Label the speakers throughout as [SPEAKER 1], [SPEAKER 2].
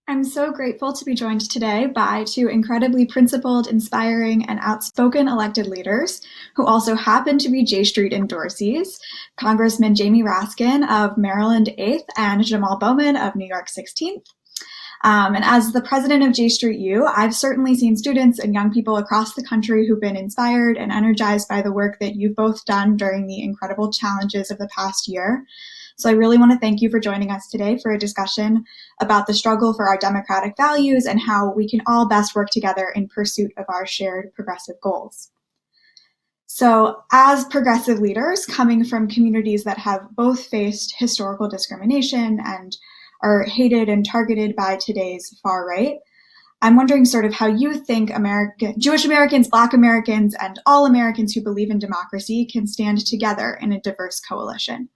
[SPEAKER 1] I'm so grateful to be joined today by two incredibly principled, inspiring, and outspoken elected leaders who also happen to be J Street endorsees, Congressman Jamie Raskin of Maryland 8th and Jamaal Bowman of New York 16th. And as the president of J Street U, I've certainly seen students and young people across the country who've been inspired and energized by the work that you've both done during the incredible challenges of the past year. So I really want to thank you for joining us today for a discussion about the struggle for our democratic values and how we can all best work together in pursuit of our shared progressive goals. So as progressive leaders coming from communities that have both faced historical discrimination and are hated and targeted by today's far right, I'm wondering sort of how you think Jewish Americans, Black Americans, and all Americans who believe in democracy can stand together in a diverse coalition.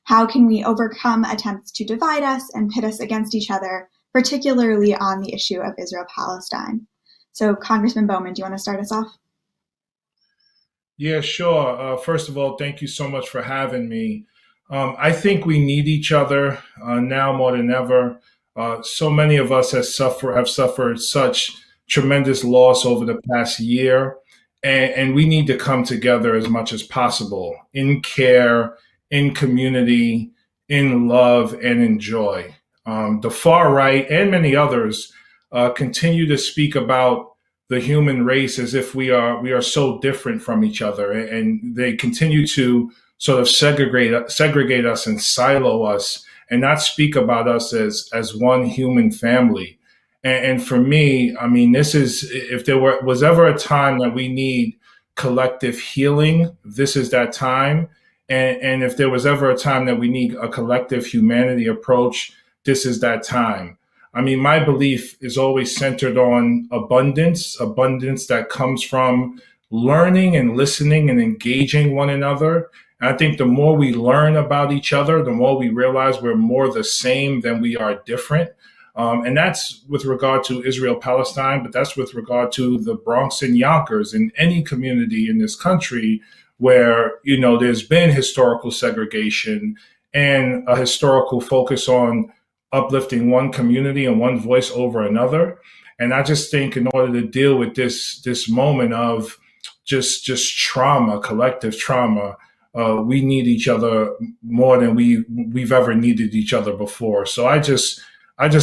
[SPEAKER 1] How can we overcome attempts to divide us and pit us against each other, particularly on the issue of Israel-Palestine? So Congressman Bowman, do you want to start us off?
[SPEAKER 2] Yeah, sure. First of all, thank you so much for having me. I think we need each other now more than ever. So many of us have suffered such tremendous loss over the past year, and we need to come together as much as possible in care, in community, in love, and in joy. The far right and many others continue to speak about the human race as if we are so different from each other, and they continue to sort of segregate us and silo us, and not speak about us as one human family. And for me, I mean, this is if was ever a time that we need collective healing, this is that time. And if there was ever a time that we need a collective humanity approach, this is that time. I mean, my belief is always centered on abundance that comes from learning and listening and engaging one another. And I think the more we learn about each other, the more we realize we're more the same than we are different. And that's with regard to Israel Palestine, but that's with regard to the Bronx and Yonkers and any community in this country where, there's been historical segregation and a historical focus on uplifting one community and one voice over another. And I just think in order to deal with this moment of just trauma, collective trauma, we need each other more than we've ever needed each other before. So I just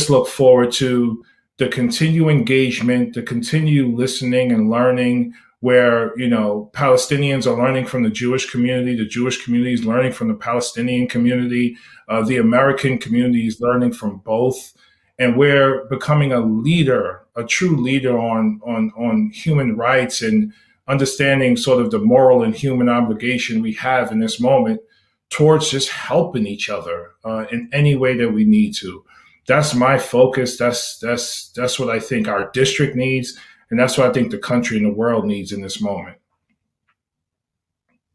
[SPEAKER 2] look forward to the continued engagement, the continued listening and learning, where Palestinians are learning from the Jewish community, the Jewish community is learning from the Palestinian community, the American community is learning from both, and we're becoming a leader, a true leader on human rights and understanding sort of the moral and human obligation we have in this moment towards just helping each other in any way that we need to. That's my focus. That's what I think our district needs. And that's what I think the country and the world needs in this moment.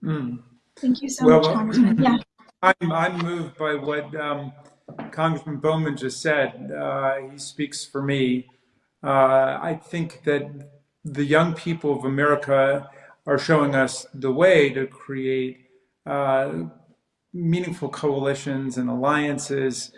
[SPEAKER 1] Thank you so much, Congressman. Yeah.
[SPEAKER 3] I'm moved by what Congressman Bowman just said. He speaks for me. I think that the young people of America are showing us the way to create meaningful coalitions and alliances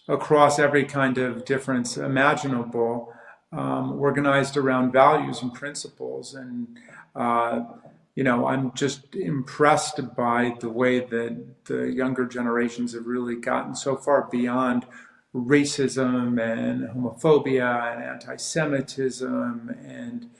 [SPEAKER 3] across every kind of difference imaginable. Organized around values and principles. And, I'm just impressed by the way that the younger generations have really gotten so far beyond racism and homophobia and anti-Semitism and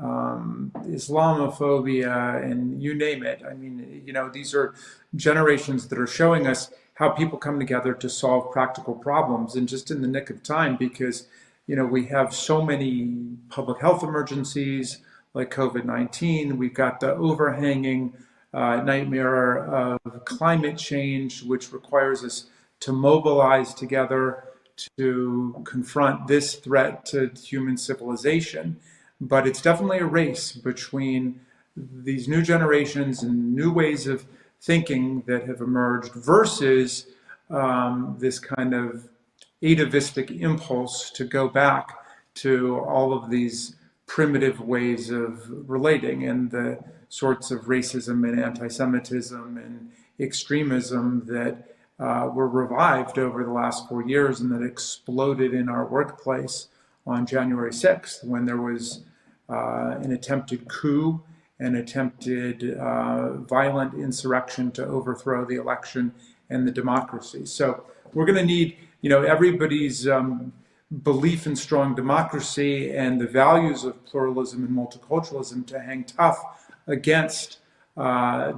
[SPEAKER 3] Islamophobia and you name it. I mean, these are generations that are showing us how people come together to solve practical problems, and just in the nick of time, because we have so many public health emergencies like COVID-19. We've got the overhanging nightmare of climate change, which requires us to mobilize together to confront this threat to human civilization. But it's definitely a race between these new generations and new ways of thinking that have emerged versus this kind of atavistic impulse to go back to all of these primitive ways of relating and the sorts of racism and anti-Semitism and extremism that were revived over the last 4 years and that exploded in our workplace on January 6th when there was an attempted coup, an attempted violent insurrection to overthrow the election and the democracy. So we're going to need, everybody's belief in strong democracy and the values of pluralism and multiculturalism to hang tough against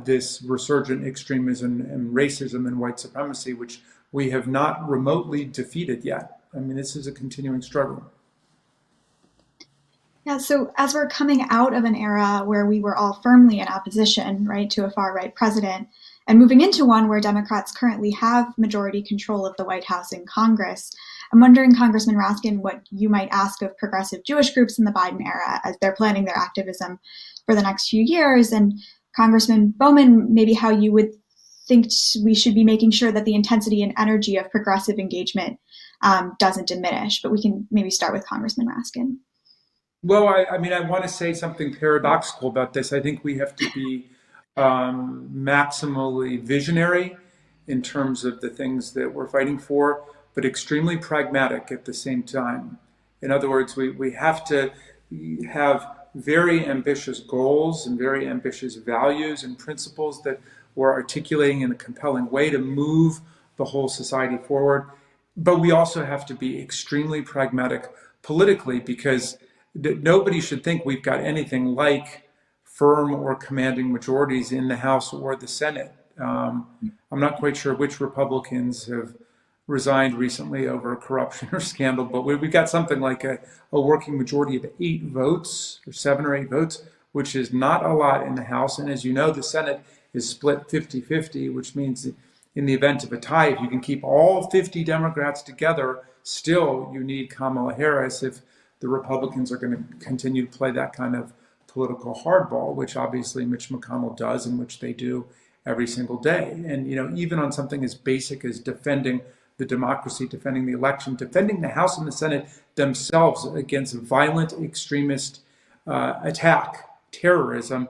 [SPEAKER 3] this resurgent extremism and racism and white supremacy, which we have not remotely defeated yet. I mean, this is a continuing struggle.
[SPEAKER 1] Yeah, so as we're coming out of an era where we were all firmly in opposition, right, to a far-right president, and moving into one where Democrats currently have majority control of the White House and Congress, I'm wondering, Congressman Raskin, what you might ask of progressive Jewish groups in the Biden era as they're planning their activism for the next few years, and Congressman Bowman, maybe how you would think we should be making sure that the intensity and energy of progressive engagement doesn't diminish. But we can maybe start with Congressman Raskin.
[SPEAKER 3] Well, I mean, I want to say something paradoxical about this. I think we have to be maximally visionary in terms of the things that we're fighting for, but extremely pragmatic at the same time. In other words, we have to have very ambitious goals and very ambitious values and principles that we're articulating in a compelling way to move the whole society forward. But we also have to be extremely pragmatic politically, because nobody should think we've got anything like firm or commanding majorities in the House or the Senate. I'm not quite sure which Republicans have resigned recently over corruption or scandal, but we've got something like a working majority of 8 votes, or 7 or 8 votes, which is not a lot in the House. And as you know, the Senate is split 50-50, which means in the event of a tie, if you can keep all 50 Democrats together, still you need Kamala Harris if the Republicans are going to continue to play that kind of political hardball, which obviously Mitch McConnell does, and which they do every single day. And even on something as basic as defending the democracy, defending the election, defending the House and the Senate themselves against violent extremist attack, terrorism,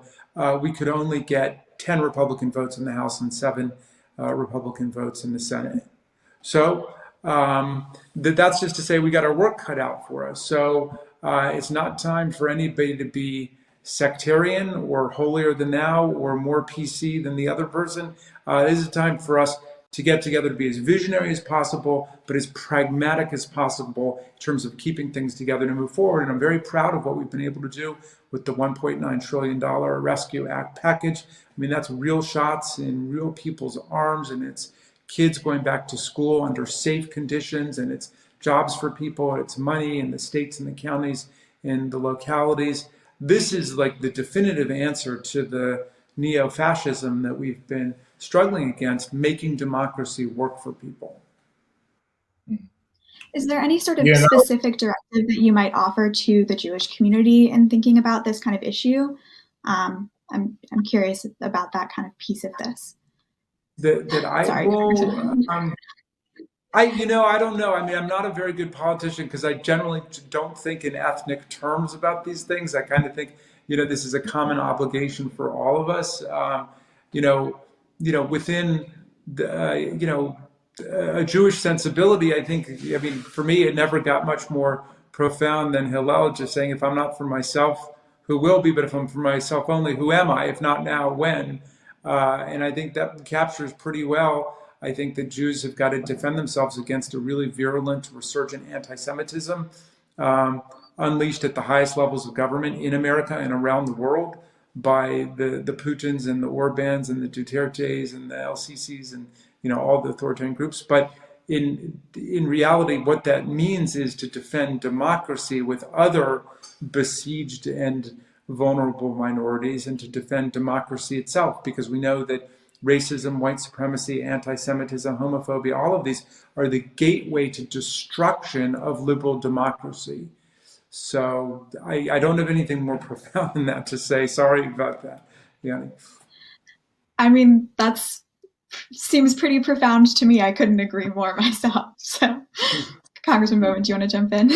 [SPEAKER 3] we could only get 10 Republican votes in the House and 7 Republican votes in the Senate. So that's just to say we got our work cut out for us. So it's not time for anybody to be sectarian or holier than thou or more PC than the other person. This is a time for us to get together to be as visionary as possible, but as pragmatic as possible in terms of keeping things together to move forward. And I'm very proud of what we've been able to do with the $1.9 trillion Rescue Act package. I mean, that's real shots in real people's arms, and it's kids going back to school under safe conditions, and it's jobs for people, it's money in the states and the counties and the localities. This is like the definitive answer to the neo-fascism that we've been struggling against, making democracy work for people.
[SPEAKER 1] Is there any sort of specific directive that you might offer to the Jewish community in thinking about this kind of issue? I'm curious about that kind of piece of this.
[SPEAKER 3] I don't know. I mean, I'm not a very good politician because I generally don't think in ethnic terms about these things. I kind of think, this is a common obligation for all of us. Within the, a Jewish sensibility, I mean, for me, it never got much more profound than Hillel just saying, if I'm not for myself, who will be? But if I'm for myself only, who am I? If not now, when? And I think that captures pretty well. I think that Jews have got to defend themselves against a really virulent, resurgent anti-Semitism unleashed at the highest levels of government in America and around the world by the Putins and the Orbans and the Dutertes and the LCCs and all the authoritarian groups. But in reality, what that means is to defend democracy with other besieged and vulnerable minorities, and to defend democracy itself, because we know that racism, white supremacy, anti-Semitism, homophobia, all of these are the gateway to destruction of liberal democracy. So I don't have anything more profound than that to say. Sorry about that, Yoni.
[SPEAKER 1] I mean, seems pretty profound to me. I couldn't agree more myself. So, Congressman Bowman, do you want to jump in?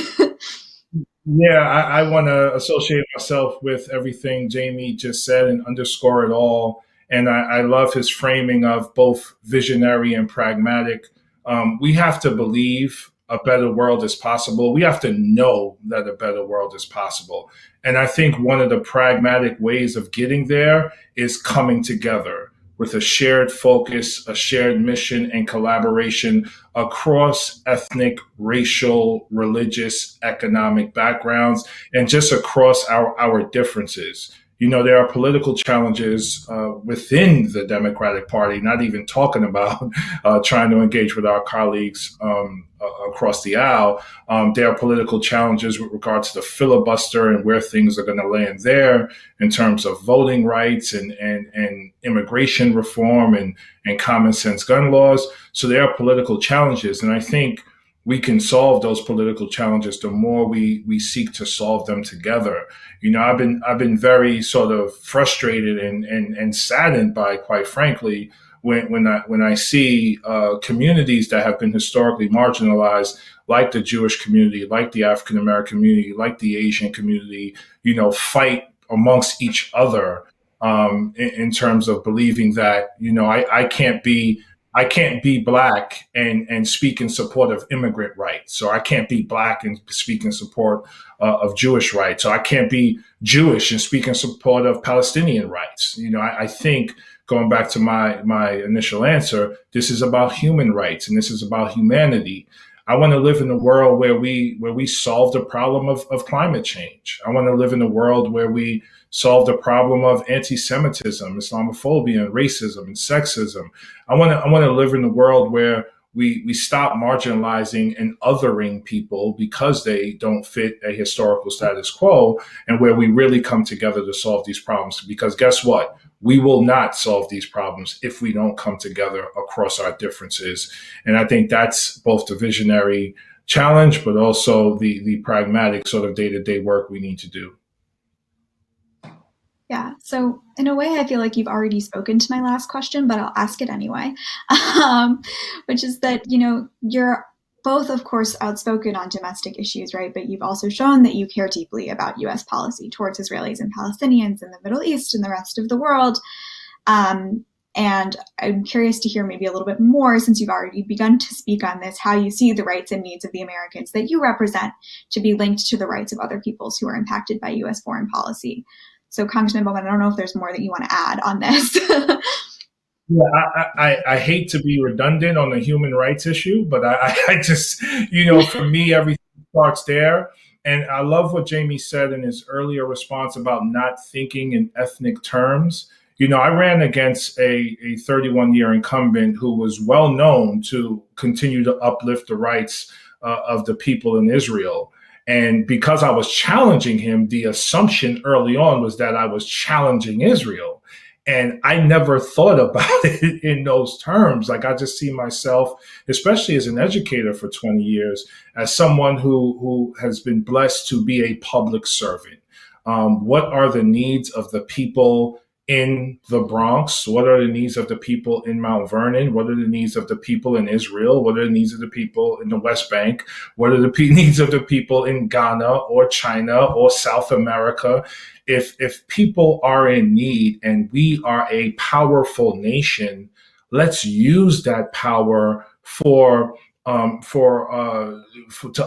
[SPEAKER 2] Yeah, I want to associate myself with everything Jamie just said and underscore it all. And I love his framing of both visionary and pragmatic. We have to believe a better world is possible. We have to know that a better world is possible. And I think one of the pragmatic ways of getting there is coming together with a shared focus, a shared mission, and collaboration across ethnic, racial, religious, economic backgrounds, and just across our differences. You know, there are political challenges within the Democratic Party, not even talking about trying to engage with our colleagues across the aisle. There are political challenges with regards to the filibuster and where things are going to land there in terms of voting rights and immigration reform and common sense gun laws. So there are political challenges. And I think we can solve those political challenges the more we seek to solve them together. You know, I've been very sort of frustrated and saddened by, quite frankly, when I see communities that have been historically marginalized, like the Jewish community, like the African American community, like the Asian community, you know, fight amongst each other in terms of believing that, you know, I can't be black and speak in support of immigrant rights. So I can't be black and speak in support of Jewish rights. So I can't be Jewish and speak in support of Palestinian rights. You know, I think, going back to my initial answer, this is about human rights and this is about humanity. I want to live in a world where we solve the problem of climate change. I want to live in a world where we solve the problem of anti-Semitism, Islamophobia, and racism and sexism. I want to live in a world where we stop marginalizing and othering people because they don't fit a historical status quo, and where we really come together to solve these problems. Because guess what? We will not solve these problems if we don't come together across our differences. And I think that's both the visionary challenge, but also the pragmatic sort of day-to-day work we need to do.
[SPEAKER 1] Yeah. So in a way, I feel like you've already spoken to my last question, but I'll ask it anyway, which is that, you know, you're both, of course, outspoken on domestic issues, right? But you've also shown that you care deeply about U.S. policy towards Israelis and Palestinians in the Middle East and the rest of the world. And I'm curious to hear maybe a little bit more, since you've already begun to speak on this, how you see the rights and needs of the Americans that you represent to be linked to the rights of other peoples who are impacted by U.S. foreign policy. So, Congressman Bowman, I don't know if there's more that you want to add on this.
[SPEAKER 2] Yeah, I hate to be redundant on the human rights issue, but I just, you know, for me, everything starts there. And I love what Jamie said in his earlier response about not thinking in ethnic terms. You know, I ran against a 31-year incumbent who was well known to continue to uplift the rights of the people in Israel. And because I was challenging him, the assumption early on was that I was challenging Israel. And I never thought about it in those terms. Like, I just see myself, especially as an educator for 20 years, as someone who has been blessed to be a public servant. What are the needs of the people in the Bronx? What are the needs of the people in Mount Vernon? What are the needs of the people in Israel? What are the needs of the people in the West Bank? What are the needs of the people in Ghana or China or South America? If people are in need and we are a powerful nation, let's use that power to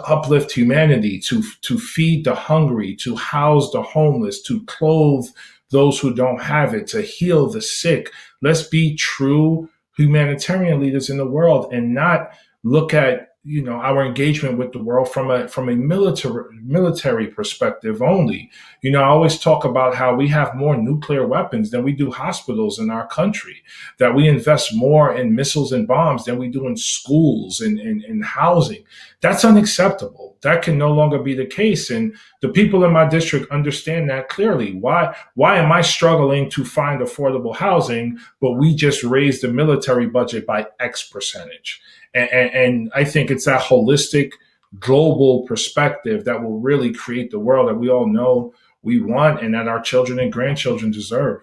[SPEAKER 2] uplift humanity, to feed the hungry, to house the homeless, to clothe those who don't have it, to heal the sick. Let's be true humanitarian leaders in the world and not look at, you know, our engagement with the world from a military perspective only. You know, I always talk about how we have more nuclear weapons than we do hospitals in our country, that we invest more in missiles and bombs than we do in schools and in housing. That's unacceptable. That can no longer be the case. And the people in my district understand that clearly. Why am I struggling to find affordable housing, but we just raised the military budget by X percentage? And I think it's that holistic, global perspective that will really create the world that we all know we want and that our children and grandchildren deserve.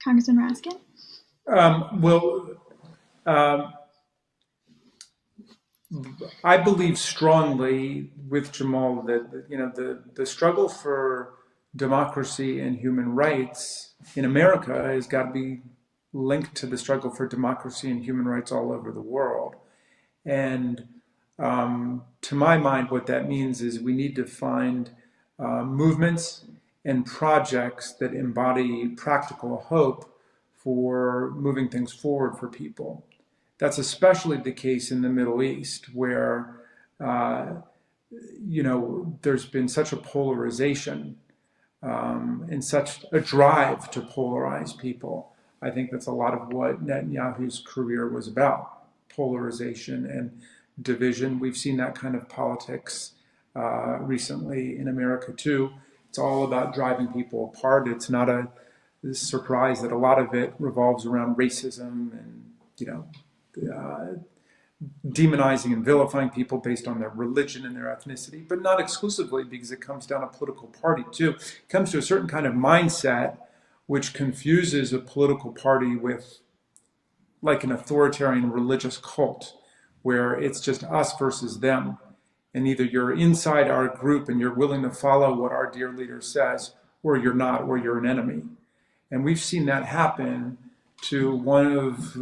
[SPEAKER 1] Congressman Raskin?
[SPEAKER 3] I believe strongly with Jamaal that, you know, the struggle for democracy and human rights in America has got to be linked to the struggle for democracy and human rights all over the world. And to my mind, what that means is we need to find movements and projects that embody practical hope for moving things forward for people. That's especially the case in the Middle East, where there's been such a polarization and such a drive to polarize people. I think that's a lot of what Netanyahu's career was about: polarization and division. We've seen that kind of politics recently in America too. It's all about driving people apart. It's not a surprise that a lot of it revolves around racism and demonizing and vilifying people based on their religion and their ethnicity, but not exclusively, because it comes down to political party too. It comes to a certain kind of mindset which confuses a political party with like an authoritarian religious cult, where it's just us versus them. And either you're inside our group and you're willing to follow what our dear leader says, or you're not, or you're an enemy. And we've seen that happen to one of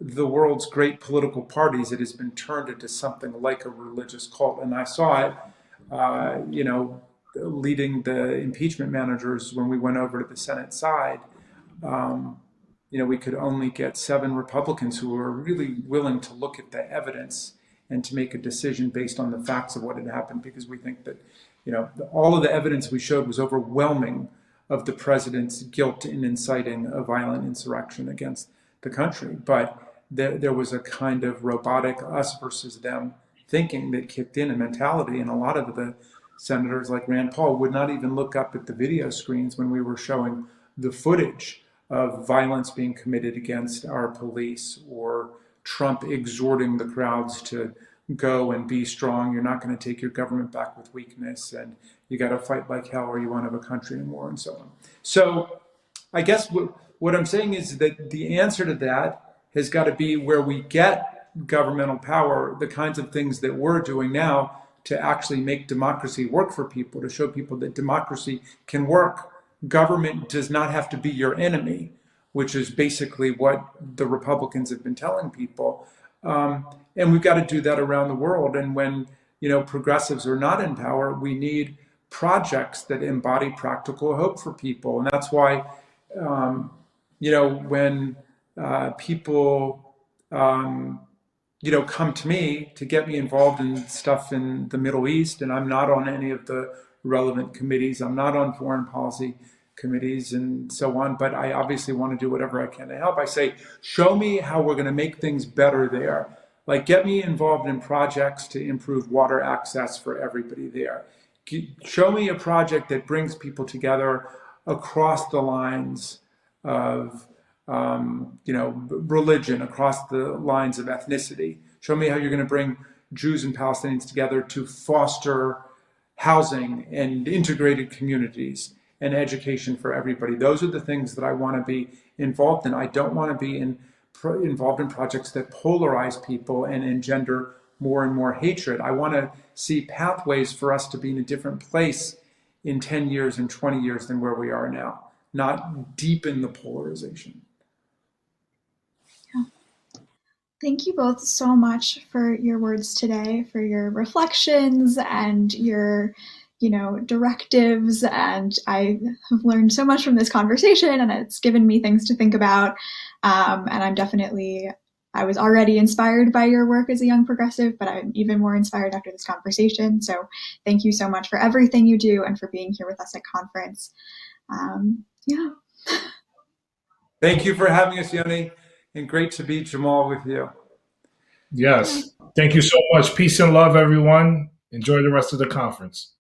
[SPEAKER 3] the world's great political parties. It has been turned into something like a religious cult. And I saw it, leading the impeachment managers when we went over to the Senate side. We could only get 7 Republicans who were really willing to look at the evidence and to make a decision based on the facts of what had happened, because we think that, all of the evidence we showed was overwhelming of the president's guilt in inciting a violent insurrection against the country. But there was a kind of robotic us versus them thinking that kicked in, a mentality, and a lot of the senators like Rand Paul would not even look up at the video screens when we were showing the footage of violence being committed against our police, or Trump exhorting the crowds to go and be strong. You're not going to take your government back with weakness, and you got to fight like hell or you won't have a country in war, and so on. So I guess what I'm saying is that the answer to that has got to be where we get governmental power, the kinds of things that we're doing now to actually make democracy work for people, to show people that democracy can work. Government does not have to be your enemy, which is basically what the Republicans have been telling people. And we've got to do that around the world. And when, progressives are not in power, we need projects that embody practical hope for people. And that's why, when people, come to me to get me involved in stuff in the Middle East, and I'm not on any of the relevant committees, I'm not on foreign policy committees and so on, but I obviously want to do whatever I can to help. I say, show me how we're going to make things better there. Like, get me involved in projects to improve water access for everybody there. Show me a project that brings people together across the lines of, religion, across the lines of ethnicity. Show me how you're going to bring Jews and Palestinians together to foster housing and integrated communities and education for everybody. Those are the things that I want to be involved in. I don't want to be involved in projects that polarize people and engender more and more hatred. I want to see pathways for us to be in a different place in 10 years and 20 years than where we are now, not deepen the polarization.
[SPEAKER 1] Thank you both so much for your words today, for your reflections and your, directives. And I have learned so much from this conversation, and it's given me things to think about. And I was already inspired by your work as a young progressive, but I'm even more inspired after this conversation. So thank you so much for everything you do and for being here with us at conference.
[SPEAKER 3] Thank you for having us, Yoni. And great to be, Jamaal, with you.
[SPEAKER 2] Yes. Thank you so much. Peace and love, everyone. Enjoy the rest of the conference.